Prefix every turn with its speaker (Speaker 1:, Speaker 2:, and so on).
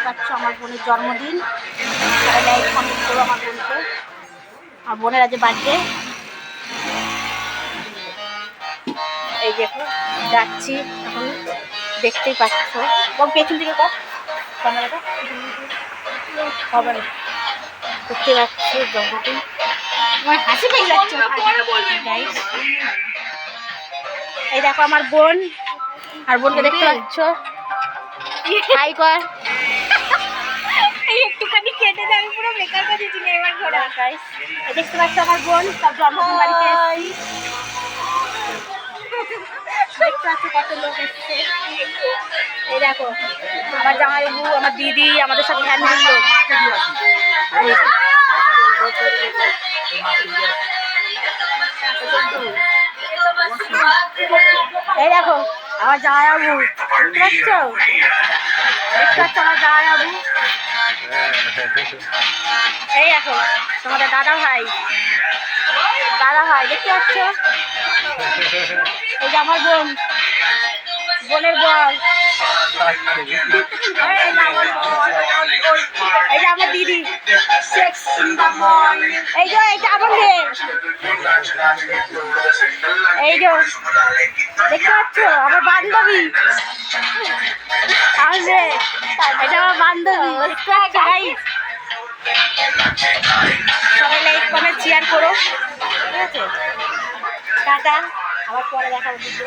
Speaker 1: পাচ্ছ আমার বোনের জন্মদিন। সবাই লাইক কমেন্ট করো আমার বোনকে। আমার বোনের আজ বার্থডে। এই দেখো যাচ্ছি এখন, দেখতেই পাচ্ছ। কম পেছন দিকে কম ক্যামেরাটা হবে না, দেখতে পাচ্ছ জন্মদিন। আমার হাসি পেয়ে যাচ্ছে। এই দেখো আমার বোন, আর বোনকে দেখতে পাচ্ছ। হাই কর। একটুখানি কেটে দেয়, পুরো মেকআপ করে দিয়েছি এবার ঘোরা। দেখতে পাচ্ছ আমার বোন তার জন্মদিন বাড়িতে এসেছি। দেখতে পাচ্ছ কত লোক এসছে। এই দেখো আমার জামাইবাবু, আমার দিদি, আমাদের সব ফ্যামিলির লোক। এই দেখো আমার জামাইবাবু, দেখতে পাচ্ছ? দেখতে পাচ্ছ আমার জামাইবাবু? এই দেখো তোমাদের দাদা ভাই, দেখতে পাচ্ছ? এই যে আমার বোন, বোনের বর। এই যে আমার দিদি। এই যে এইটা আমার মেয়ে। এই যে দেখতে পাচ্ছ আমার বান্ধবী, আমার মেয়ে। এটা আমার বান্ধবী, দেখতে পাচ্ছ গাইস? সবাই লাইক কমেন্ট শেয়ার করো, ঠিক আছে? টাটা, আবার পরে দেখা হচ্ছে।